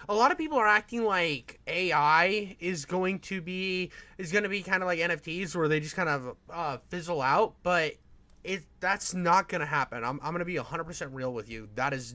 a lot of people are acting like AI is going to be kind of like NFTs where they just kind of fizzle out, but that's not going to happen. I'm going to be 100% real with you. That is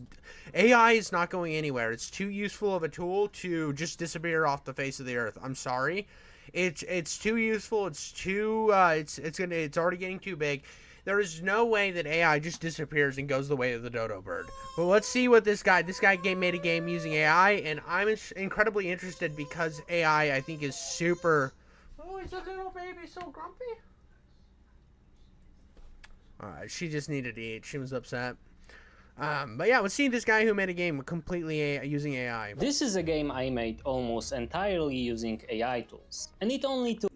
AI is not going anywhere. It's too useful of a tool to just disappear off the face of the earth. I'm sorry. It's too useful. It's too it's already getting too big. There is no way that AI just disappears and goes the way of the dodo bird. But let's see what made a game using AI, and I'm incredibly interested because AI I think is super. Oh, is the little baby so grumpy? She just needed to eat. She was upset. But yeah, let's see this guy who made a game completely using AI. This is a game I made almost entirely using AI tools, and it only took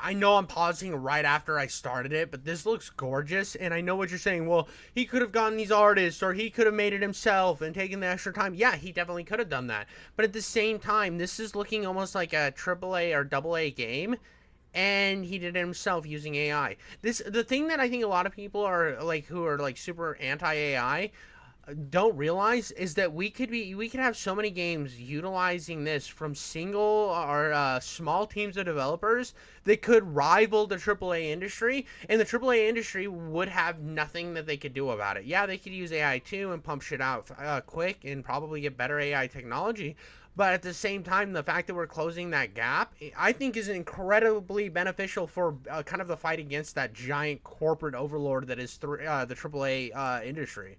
I know I'm pausing right after I started it, but this looks gorgeous, and I know what you're saying. Well, he could have gotten these artists, or he could have made it himself and taken the extra time. Yeah, he definitely could have done that. But at the same time, this is looking almost like a AAA or AA game, and he did it himself using AI. The thing that I think a lot of people are like who are like super anti AI don't realize is that we could have so many games utilizing this from single or small teams of developers that could rival the AAA industry, and the AAA industry would have nothing that they could do about it. Yeah, they could use AI too and pump shit out quick and probably get better AI technology. But at the same time, the fact that we're closing that gap, I think, is incredibly beneficial for kind of the fight against that giant corporate overlord that is the AAA industry.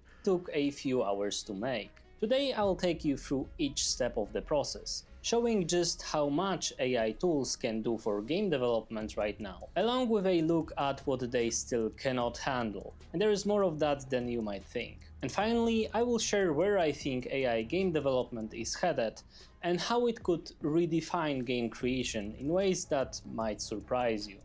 a few hours to make. Today I'll take you through each step of the process, showing just how much AI tools can do for game development right now, along with a look at what they still cannot handle, and there is more of that than you might think. And finally, I will share where I think AI game development is headed and how it could redefine game creation in ways that might surprise you.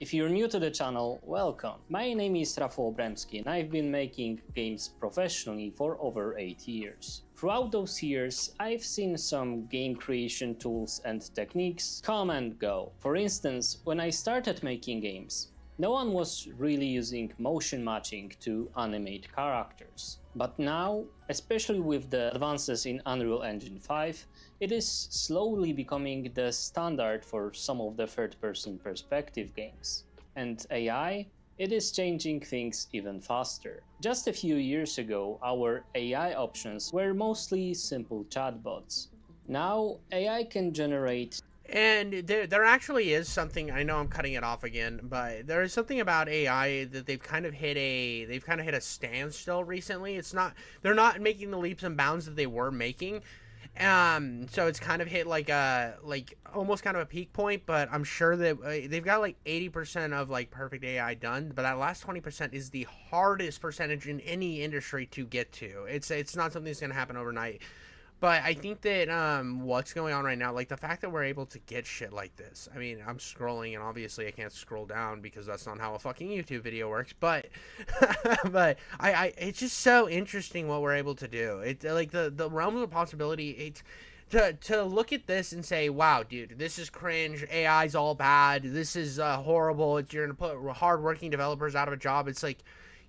If you're new to the channel, welcome. My name is Rafał Obremski and I've been making games professionally for over 8 years. Throughout those years, I've seen some game creation tools and techniques come and go. For instance, when I started making games, no one was really using motion matching to animate characters. But now, especially with the advances in Unreal Engine 5, it is slowly becoming the standard for some of the third-person perspective games. And AI? It is changing things even faster. Just a few years ago, our AI options were mostly simple chatbots. Now, AI can generate. And there actually is something. I know I'm cutting it off again, but there is something about AI that they've kind of hit a standstill recently. It's not they're not making the leaps and bounds that they were making. So it's kind of hit like almost kind of a peak point, but I'm sure that they've got like 80% of like perfect AI done, but that last 20% is the hardest percentage in any industry to get to. It's not something that's gonna happen overnight. But I think that what's going on right now, like the fact that we're able to get shit like this. I mean, I'm scrolling and obviously I can't scroll down because that's not how a fucking YouTube video works. But but it's just so interesting what we're able to do. It like the realms of possibility. It's to look at this and say, wow, dude, this is cringe. AI's all bad. This is horrible. You're gonna put hardworking developers out of a job. It's like,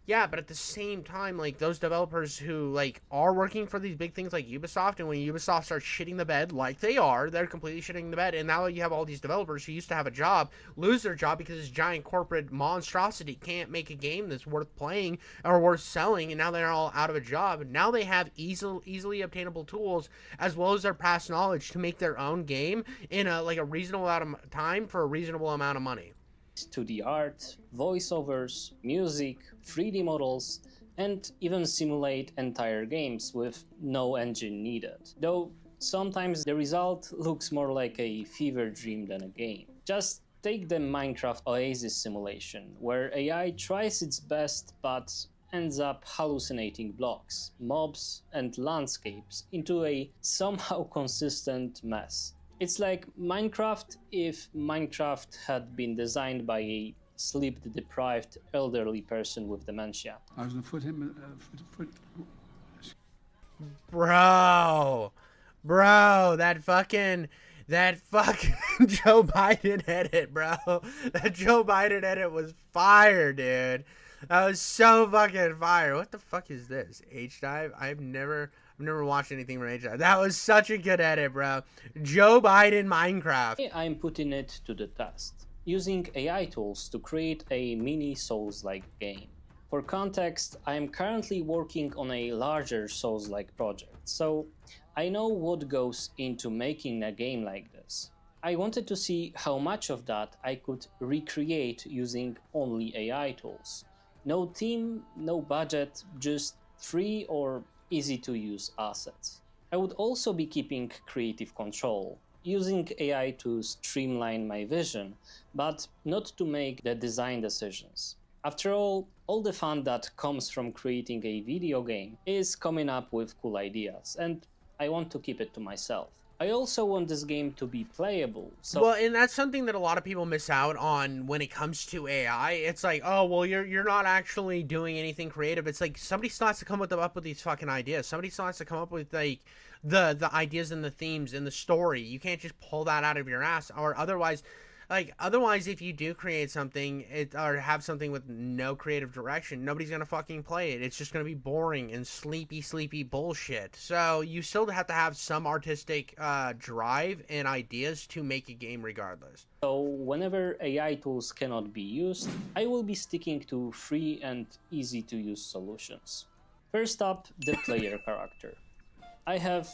yeah, but at the same time, like those developers who like are working for these big things like Ubisoft, and when Ubisoft starts shitting the bed like they're completely shitting the bed, and now you have all these developers who used to have a job lose their job because this giant corporate monstrosity can't make a game that's worth playing or worth selling, and now they're all out of a job. Now they have easily obtainable tools as well as their past knowledge to make their own game in a reasonable amount of time for a reasonable amount of money. To the art, voiceovers, music, 3D models, and even simulate entire games with no engine needed. Though sometimes the result looks more like a fever dream than a game. Just take the Minecraft Oasis simulation, where AI tries its best but ends up hallucinating blocks, mobs, and landscapes into a somehow consistent mess. It's like Minecraft if Minecraft had been designed by a sleep-deprived elderly person with dementia. I was gonna put him. Bro, that fucking Joe Biden edit, bro. That Joe Biden edit was fire, dude. That was so fucking fire. What the fuck is this? H dive? I've I've never watched anything from HI. That was such a good edit, bro. Joe Biden Minecraft. I'm putting it to the test, using AI tools to create a mini Souls-like game. For context, I'm currently working on a larger Souls-like project, so I know what goes into making a game like this. I wanted to see how much of that I could recreate using only AI tools. No team, no budget, just free or easy to use assets. I would also be keeping creative control, using AI to streamline my vision, but not to make the design decisions. After all the fun that comes from creating a video game is coming up with cool ideas, and I want to keep it to myself. I also want this game to be playable, so Well, and that's something that a lot of people miss out on when it comes to AI. It's like, oh, well, you're not actually doing anything creative. It's like somebody still has to come up with these fucking ideas. Somebody still has to come up with like the ideas and the themes and the story. You can't just pull that out of your ass, or otherwise, if you do create something or have something with no creative direction, nobody's gonna fucking play it. It's just gonna be boring and sleepy bullshit. So you still have to have some artistic drive and ideas to make a game regardless. whenever AI tools cannot be used, I will be sticking to free and easy to use solutions. First up, the player character. I have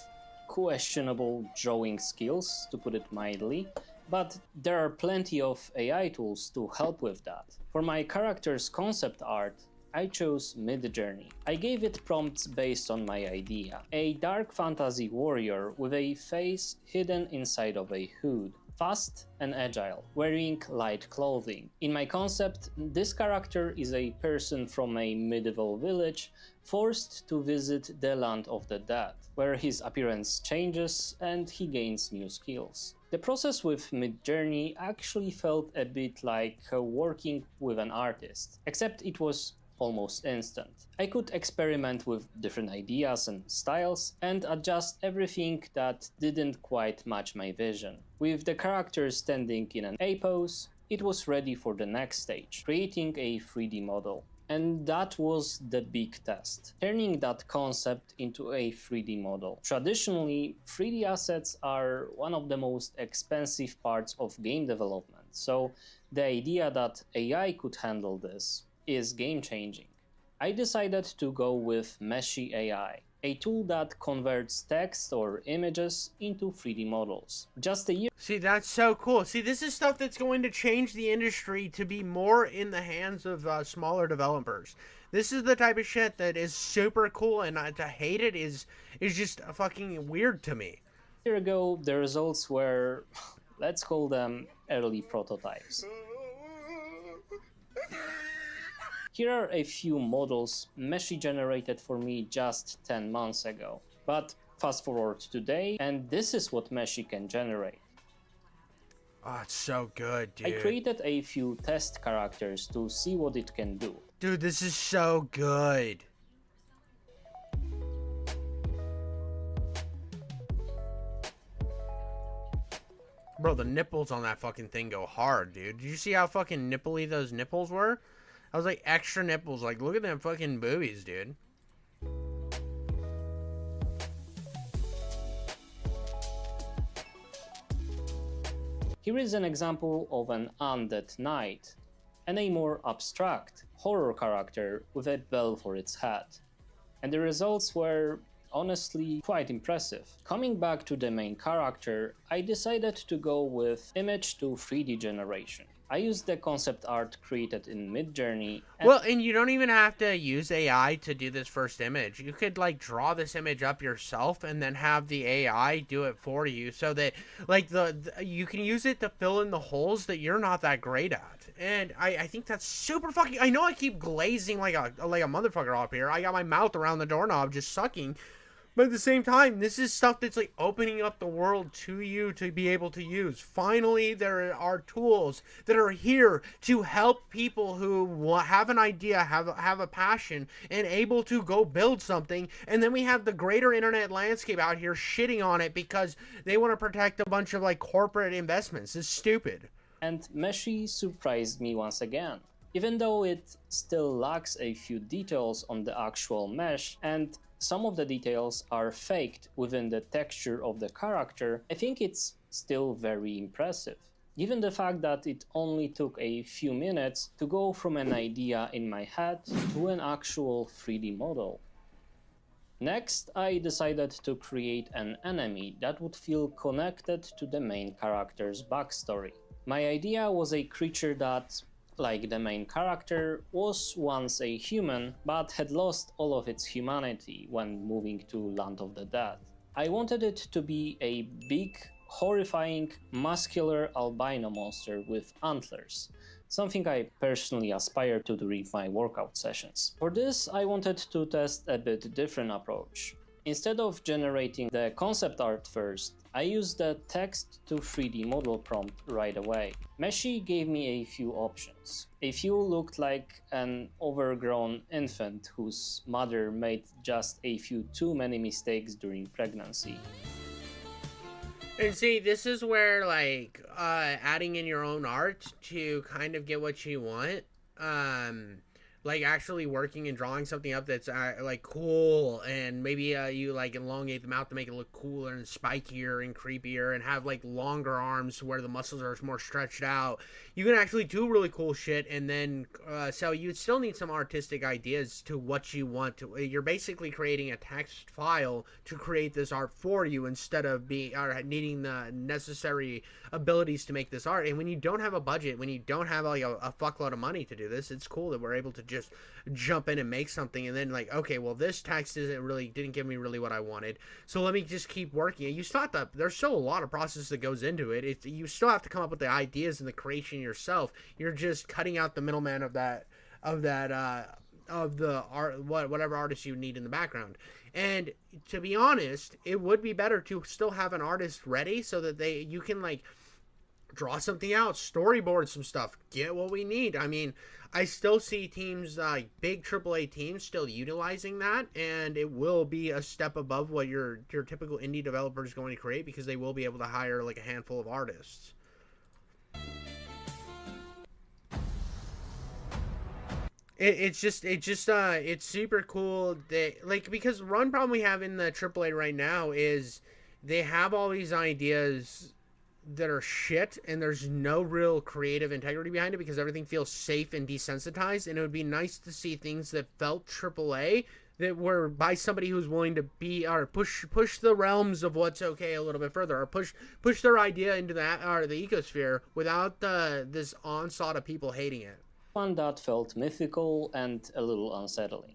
questionable drawing skills, to put it mildly, but there are plenty of AI tools to help with that. For my character's concept art, I chose Midjourney. I gave it prompts based on my idea. A dark fantasy warrior with a face hidden inside of a hood. Fast and agile, wearing light clothing. In my concept, this character is a person from a medieval village forced to visit the land of the dead, where his appearance changes and he gains new skills. The process with Midjourney actually felt a bit like working with an artist, except it was almost instant. I could experiment with different ideas and styles and adjust everything that didn't quite match my vision. With the character standing in an A pose, it was ready for the next stage, creating a 3D model. And that was the big test, turning that concept into a 3D model. Traditionally, 3D assets are one of the most expensive parts of game development, so the idea that AI could handle this is game-changing. I decided to go with Meshy AI, a tool that converts text or images into 3D models. Just a year. See, that's so cool. See, this is stuff that's going to change the industry to be more in the hands of smaller developers. This is the type of shit that is super cool, and to hate it is just fucking weird to me. A year ago, the results were, let's call them early prototypes. Here are a few models Meshy generated for me just 10 months ago. But fast forward to today, and this is what Meshy can generate. Oh, it's so good, dude. I created a few test characters to see what it can do. Dude, this is so good. Bro, the nipples on that fucking thing go hard, dude. Did you see how fucking nipply those nipples were? I was like extra nipples. Like, look at them fucking boobies, dude. Here is an example of an undead knight, and a more abstract horror character with a bell for its head. And the results were honestly quite impressive. Coming back to the main character, I decided to go with image to 3D generation. I used the concept art created in Midjourney. Well, and you don't even have to use AI to do this first image. You could like draw this image up yourself and then have the AI do it for you, so that like you can use it to fill in the holes that you're not that great at. And I think that's super fucking. I know I keep glazing like a motherfucker up here. I got my mouth around the doorknob just sucking. But at the same time, this is stuff that's like opening up the world to you to be able to use. Finally, there are tools that are here to help people who have an idea, have a passion, and able to go build something. And then we have the greater internet landscape out here shitting on it because they want to protect a bunch of like corporate investments. It's stupid. And Meshy surprised me once again. Even though it still lacks a few details on the actual mesh, and some of the details are faked within the texture of the character, I think it's still very impressive. Given the fact that it only took a few minutes to go from an idea in my head to an actual 3D model. Next, I decided to create an enemy that would feel connected to the main character's backstory. My idea was a creature that, like the main character, was once a human but had lost all of its humanity when moving to Land of the Dead. I wanted it to be a big, horrifying, muscular albino monster with antlers, something I personally aspire to during my workout sessions. For this, I wanted to test a bit different approach. Instead of generating the concept art first, I used the text to 3D model prompt right away. Meshi gave me a few options. A few looked like an overgrown infant whose mother made just a few too many mistakes during pregnancy. And see, this is where like adding in your own art to kind of get what you want, like actually working and drawing something up that's like cool, and maybe you like elongate the mouth to make it look cooler and spikier and creepier, and have like longer arms where the muscles are more stretched out. You can actually do really cool shit, and then so you still need some artistic ideas to what you want to. You're basically creating a text file to create this art for you instead of needing the necessary abilities to make this art. And when you don't have a budget, when you don't have like a fuckload of money to do this, it's cool that we're able to just jump in and make something, and then like, okay, well, this text didn't give me really what I wanted, so let me just keep working. You still have to, there's still a lot of process that goes into it. You still have to come up with the ideas and the creation yourself. You're just cutting out the middleman of the art, whatever artist you need in the background. And to be honest, it would be better to still have an artist ready so that you can like draw something out, storyboard some stuff, get what we need. I mean, I still see teams, like big AAA teams, still utilizing that, and it will be a step above what your typical indie developer is going to create, because they will be able to hire like a handful of artists. It's super cool that, like, because one problem we have in the AAA right now is they have all these ideas that are shit, and there's no real creative integrity behind it because everything feels safe and desensitized. And it would be nice to see things that felt AAA, that were by somebody who's willing to be, or push the realms of what's okay a little bit further, or push their idea into that, or the ecosphere, without this onslaught of people hating it. One that felt mythical and a little unsettling.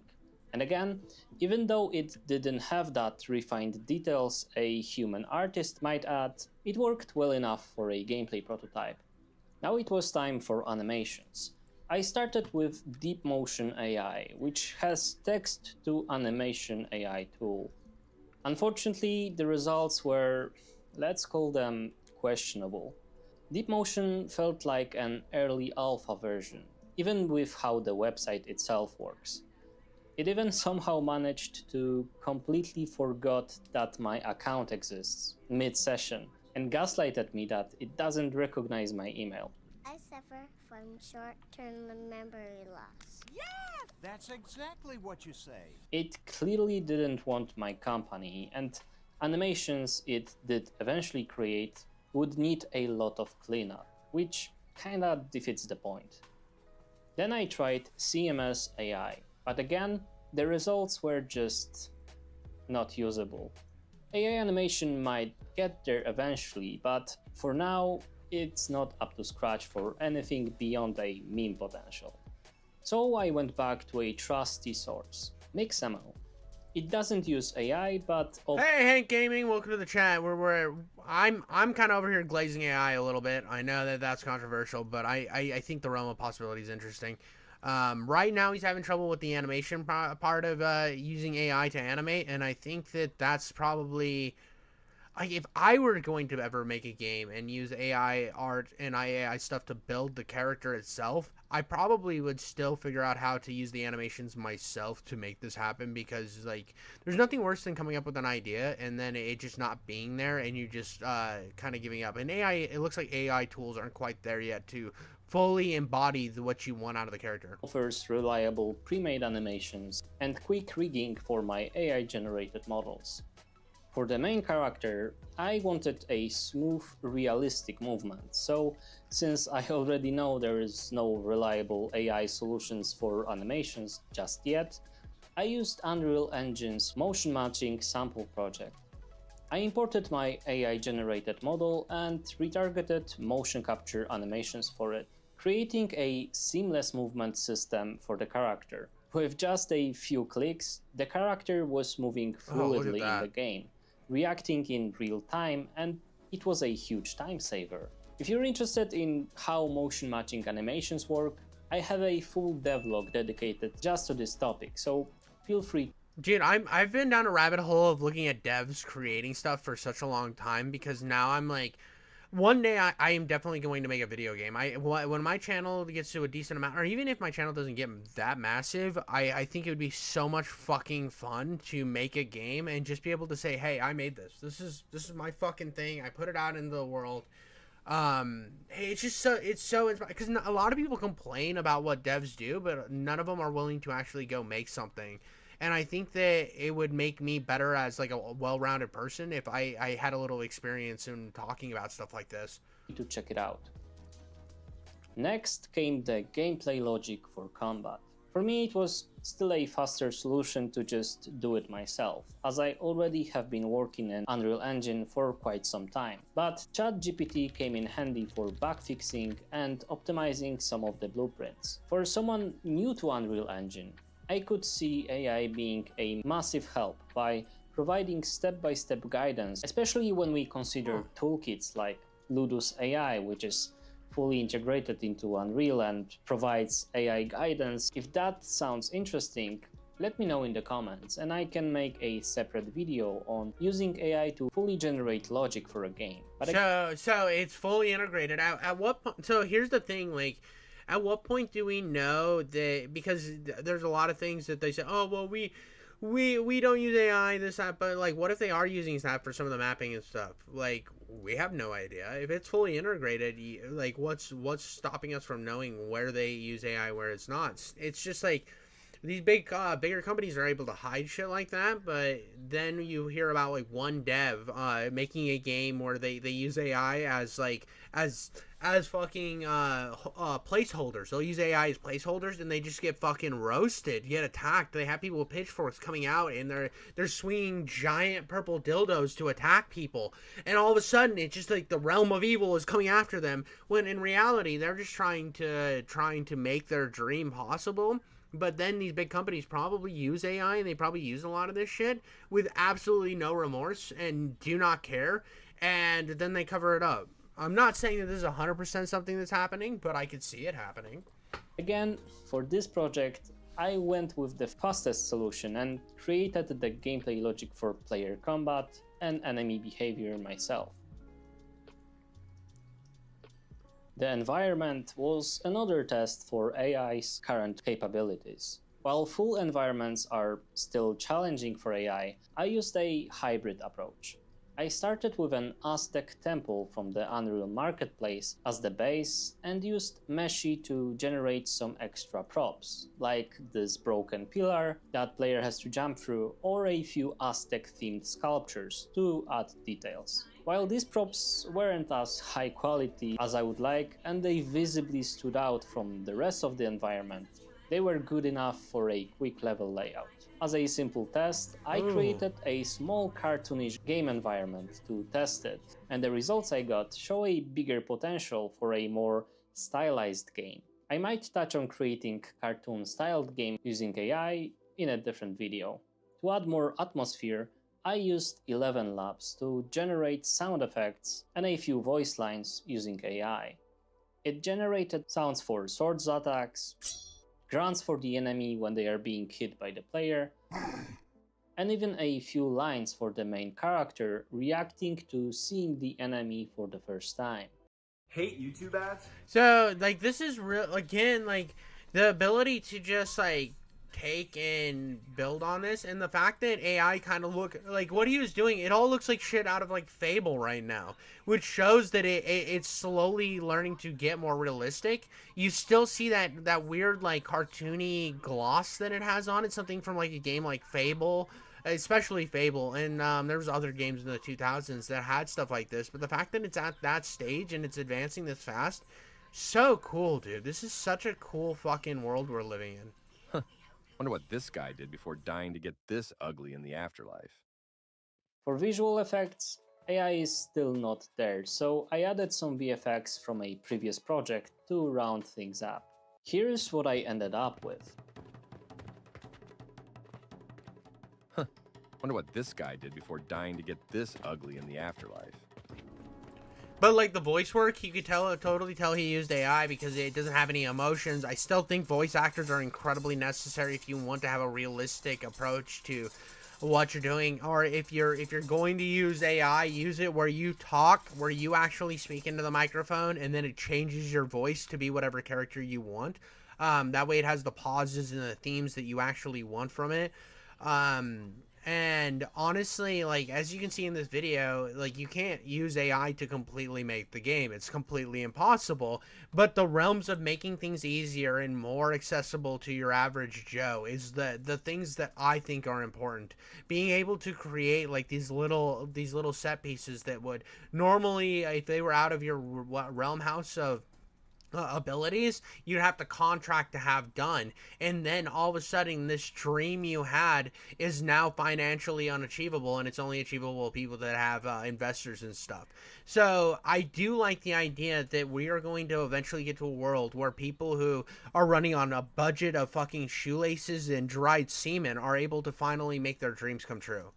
And again, even though it didn't have that refined details a human artist might add, it worked well enough for a gameplay prototype. Now it was time for animations. I started with DeepMotion AI, which has text to animation AI tool. Unfortunately, the results were, let's call them, questionable. DeepMotion felt like an early alpha version, even with how the website itself works. It even somehow managed to completely forgot that my account exists mid-session and gaslighted me that it doesn't recognize my email. I suffer from short-term memory loss. Yes, that's exactly what you say. It clearly didn't want my company, and animations it did eventually create would need a lot of cleanup, which kinda defeats the point. Then I tried CMS AI, but again, the results were just not usable. AI animation might get there eventually, but for now, it's not up to scratch for anything beyond a meme potential. So I went back to a trusty source, Mixamo. It doesn't use AI, but Hey, Hank Gaming, welcome to the chat. I'm kind of over here glazing AI a little bit. I know that that's controversial, but I think the realm of possibility is interesting. Right now, he's having trouble with the animation part of using AI to animate, and I think that that's probably, if I were going to ever make a game and use AI art and AI stuff to build the character itself, I probably would still figure out how to use the animations myself to make this happen, because like there's nothing worse than coming up with an idea and then it just not being there and you just kind of giving up. And AI, it looks like AI tools aren't quite there yet to fully embody what you want out of the character. Offers reliable pre-made animations and quick rigging for my AI-generated models. For the main character, I wanted a smooth, realistic movement, so since I already know there is no reliable AI solutions for animations just yet, I used Unreal Engine's motion matching sample project. I imported my AI-generated model and retargeted motion capture animations for it, creating a seamless movement system for the character. With just a few clicks, the character was moving fluidly in the game, reacting in real time, and it was a huge time saver. If you're interested in how motion matching animations work, I have a full devlog dedicated just to this topic, so feel free. Dude, I've been down a rabbit hole of looking at devs creating stuff for such a long time, because now I'm like, one day I am definitely going to make a video game. When my channel gets to a decent amount, or even if my channel doesn't get that massive, I think it would be so much fucking fun to make a game and just be able to say, hey, I made this. This is my fucking thing. I put it out into the world. Hey, it's just so inspiring, because a lot of people complain about what devs do, but none of them are willing to actually go make something. And I think that it would make me better as like a well-rounded person if I had a little experience in talking about stuff like this. To check it out. Next came the gameplay logic for combat. For me, it was still a faster solution to just do it myself, as I already have been working in Unreal Engine for quite some time. But ChatGPT came in handy for bug fixing and optimizing some of the blueprints. For someone new to Unreal Engine, I could see AI being a massive help by providing step-by-step guidance, especially when we consider toolkits like Ludus AI, which is fully integrated into Unreal and provides AI guidance. If that sounds interesting, let me know in the comments and I can make a separate video on using AI to fully generate logic for a game. But so it's fully integrated. At what point? So here's the thing, like, at what point do we know that, because there's a lot of things that they say, oh, well, we don't use AI, this, that, but like, what if they are using that for some of the mapping and stuff? Like, we have no idea. If it's fully integrated, like, what's stopping us from knowing where they use AI, where it's not? It's just like, these bigger companies are able to hide shit like that, but then you hear about like one dev making a game where they use AI as like as fucking placeholders. They'll use AI as placeholders and they just get fucking roasted, get attacked. They have people with pitchforks coming out and they're swinging giant purple dildos to attack people, and all of a sudden it's just like the realm of evil is coming after them, when in reality they're just trying to make their dream possible. But then these big companies probably use AI, and they probably use a lot of this shit with absolutely no remorse and do not care, and then they cover it up. I'm not saying that this is 100% something that's happening, but I could see it happening. again, for this project, I went with the fastest solution and created the gameplay logic for player combat and enemy behavior myself. The environment was another test for AI's current capabilities. While full environments are still challenging for AI, I used a hybrid approach. I started with an Aztec temple from the Unreal Marketplace as the base and used Meshi to generate some extra props, like this broken pillar that player has to jump through, or a few Aztec-themed sculptures to add details. While these props weren't as high quality as I would like, and they visibly stood out from the rest of the environment, they were good enough for a quick level layout. As a simple test, I created a small cartoonish game environment to test it, and the results I got show a bigger potential for a more stylized game. I might touch on creating cartoon-styled game using AI in a different video. To add more atmosphere, I used 11 Labs to generate sound effects and a few voice lines using AI. It generated sounds for swords attacks, grunts for the enemy when they are being hit by the player, and even a few lines for the main character reacting to seeing the enemy for the first time. Hate YouTube ads? So, like, this is real, again, like, the ability to just, like, take and build on this, and the fact that AI kind of look like what he was doing, it all looks like shit out of like Fable right now, which shows that it's slowly learning to get more realistic. You still see that weird like cartoony gloss that it has on it, something from like a game like Fable, especially Fable, and there was other games in the 2000s that had stuff like this. But the fact that it's at that stage and it's advancing this fast, so cool, dude. This is such a cool fucking world we're living in. Wonder what this guy did before dying to get this ugly in the afterlife. For visual effects, AI is still not there, so I added some VFX from a previous project to round things up. Here's what I ended up with. Wonder what this guy did before dying to get this ugly in the afterlife. But like the voice work, you could totally tell he used AI because it doesn't have any emotions. I still think voice actors are incredibly necessary if you want to have a realistic approach to what you're doing, or if you're going to use AI, use it where you talk, where you actually speak into the microphone, and then it changes your voice to be whatever character you want. That way, it has the pauses and the themes that you actually want from it. And honestly, like, as you can see in this video, like, you can't use AI to completely make the game. It's completely impossible. But the realms of making things easier and more accessible to your average Joe is the things that I think are important. Being able to create like these little set pieces that would normally, if they were out of your realm house of abilities, you'd have to contract to have done, and then all of a sudden this dream you had is now financially unachievable, and it's only achievable with people that have investors and stuff. So I do like the idea that we are going to eventually get to a world where people who are running on a budget of fucking shoelaces and dried semen are able to finally make their dreams come true.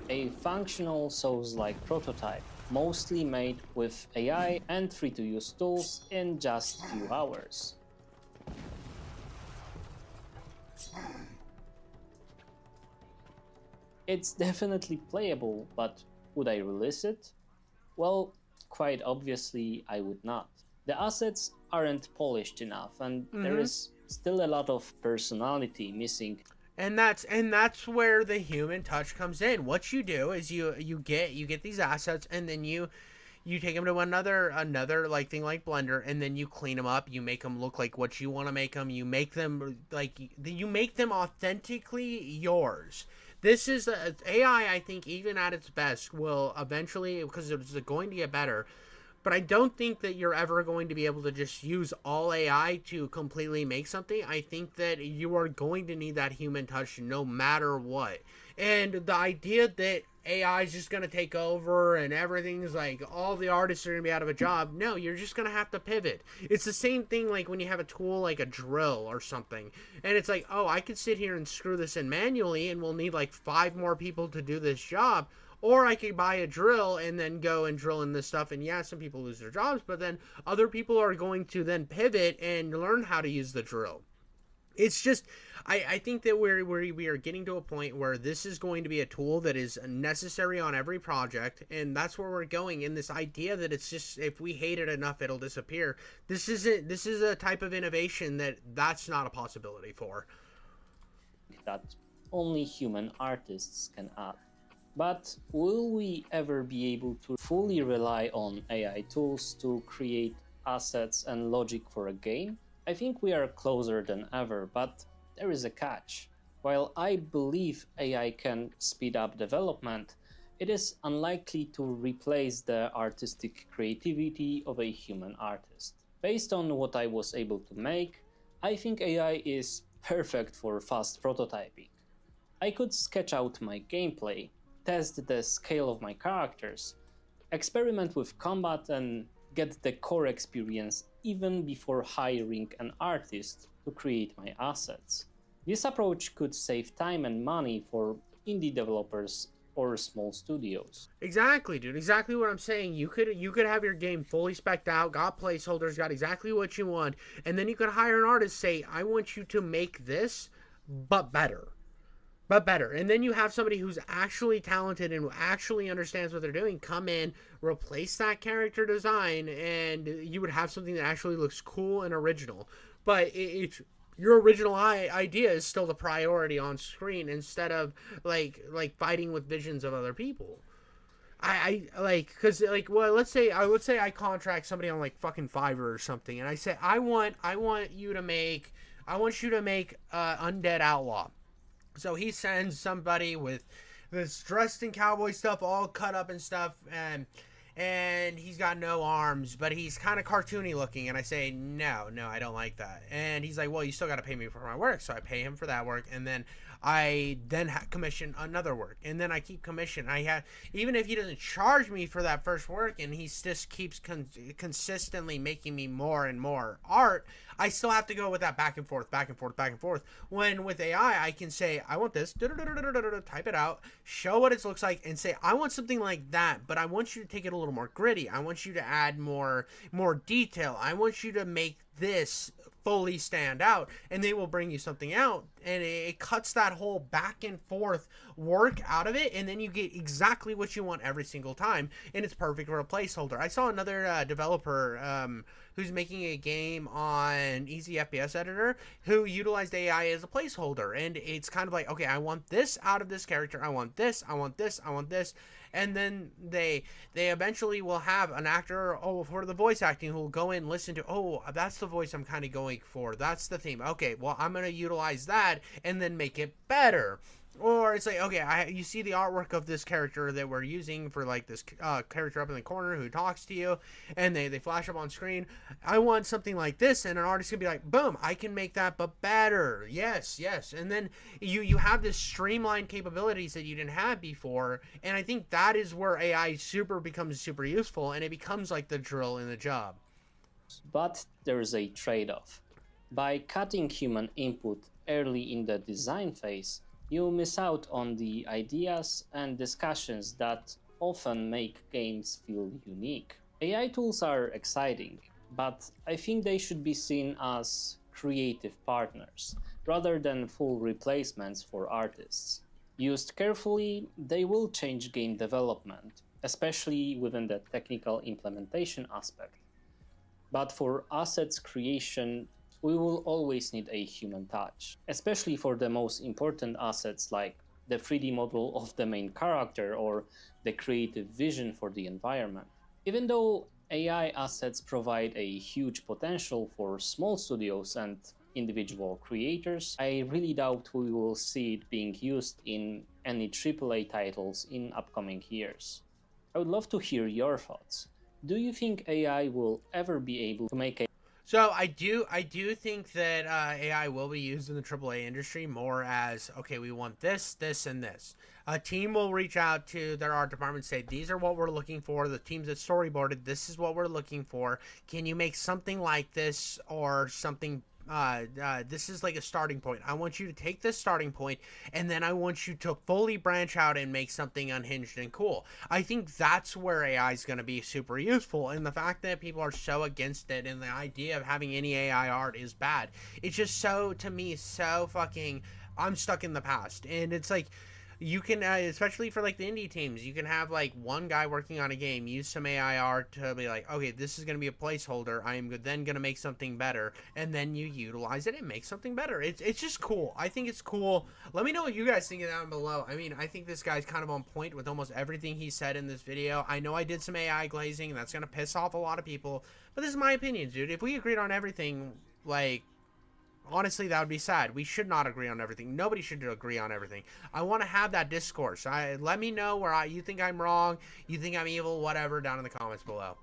A functional Souls-like prototype, mostly made with AI and free-to-use tools in just a few hours. It's definitely playable, but would I release it? Well, quite obviously I would not. The assets aren't polished enough, and there is still a lot of personality missing. And that's where the human touch comes in. What you do is you get these assets, and then you take them to another like thing like Blender, and then you clean them up. You make them look like what you want to make them. You make them authentically yours. This is AI. I think even at its best will eventually, because it's going to get better. But I don't think that you're ever going to be able to just use all AI to completely make something. I think that you are going to need that human touch no matter what. And the idea that AI is just going to take over and everything's like all the artists are going to be out of a job. No, you're just going to have to pivot. It's the same thing like when you have a tool like a drill or something. And it's like, oh, I could sit here and screw this in manually and we'll need like 5 more people to do this job. Or I could buy a drill and then go and drill in this stuff. And yeah, some people lose their jobs, but then other people are going to then pivot and learn how to use the drill. It's just, I think that we are getting to a point where this is going to be a tool that is necessary on every project. And that's where we're going in this idea that it's just, if we hate it enough, it'll disappear. This is a type of innovation that's not a possibility for. That only human artists can add. But will we ever be able to fully rely on AI tools to create assets and logic for a game? I think we are closer than ever, but there is a catch. While I believe AI can speed up development, it is unlikely to replace the artistic creativity of a human artist. Based on what I was able to make, I think AI is perfect for fast prototyping. I could sketch out my gameplay, test the scale of my characters, experiment with combat, and get the core experience even before hiring an artist to create my assets. This approach could save time and money for indie developers or small studios. Exactly, dude. Exactly what I'm saying. You could have your game fully spec'd out, got placeholders, got exactly what you want, and then you could hire an artist, say, I want you to make this, but better. And then you have somebody who's actually talented and actually understands what they're doing come in, replace that character design, and you would have something that actually looks cool and original. But it's your original idea is still the priority on screen instead of like fighting with visions of other people. I like, because like, well, let's say I contract somebody on like fucking Fiverr or something, and I say I want you to make Undead Outlaw. So he sends somebody with this dressed in cowboy stuff, all cut up and stuff, and he's got no arms, but he's kind of cartoony looking. And I say, no, I don't like that. And he's like, well, you still got to pay me for my work. So I pay him for that work, and then I commission another work, and then I keep commission. Even if he doesn't charge me for that first work, and he just keeps consistently making me more and more art, I still have to go with that back and forth. When with AI, I can say, I want this, type it out, show what it looks like, and say, I want something like that, but I want you to take it a little more gritty. I want you to add more detail. I want you to make this fully stand out, and they will bring you something out, and it cuts that whole back and forth work out of it, and then you get exactly what you want every single time, and it's perfect for a placeholder. I saw another developer who's making a game on Easy FPS Editor who utilized AI as a placeholder, and it's kind of like, okay, I want this out of this character, I want this, and then they eventually will have an actor for the voice acting who will go in, listen to, oh, that's the voice I'm kind of going for, that's the theme, okay, well, I'm going to utilize that and then make it better. Or it's like, okay, you see the artwork of this character that we're using for like this character up in the corner who talks to you, and they flash up on screen. I want something like this, and an artist can be like, boom, I can make that but better. Yes. And then you have this streamlined capabilities that you didn't have before, and I think that is where AI becomes super useful, and it becomes like the drill in the job. But there is a trade-off. By cutting human input early in the design phase, you miss out on the ideas and discussions that often make games feel unique. AI tools are exciting, but I think they should be seen as creative partners, rather than full replacements for artists. Used carefully, they will change game development, especially within the technical implementation aspect. But for assets creation, we will always need a human touch, especially for the most important assets like the 3D model of the main character or the creative vision for the environment. Even though AI assets provide a huge potential for small studios and individual creators, I really doubt we will see it being used in any AAA titles in upcoming years. I would love to hear your thoughts. Do you think AI will ever be able to make a So I do think that AI will be used in the AAA industry more as, okay, we want this, this, and this. A team will reach out to their art department and say, these are what we're looking for. The teams that storyboarded, this is what we're looking for. Can you make something like this or something? This is like a starting point. I want you to take this starting point, and then I want you to fully branch out and make something unhinged and cool. I think that's where AI is going to be super useful, and the fact that people are so against it and the idea of having any AI art is bad. It's just so, to me, so fucking, I'm stuck in the past. And it's like, you can, especially for like the indie teams, you can have like one guy working on a game, use some AI art to be like, okay, this is going to be a placeholder. I am then going to make something better. And then you utilize it and make something better. It's just cool. I think it's cool. Let me know what you guys think down below. I mean, I think this guy's kind of on point with almost everything he said in this video. I know I did some AI glazing, and that's going to piss off a lot of people. But this is my opinion, dude. If we agreed on everything, like, honestly, that would be sad. We should not agree on everything. Nobody should agree on everything. I want to have that discourse. Let me know where you think I'm wrong, you think I'm evil, whatever, down in the comments below.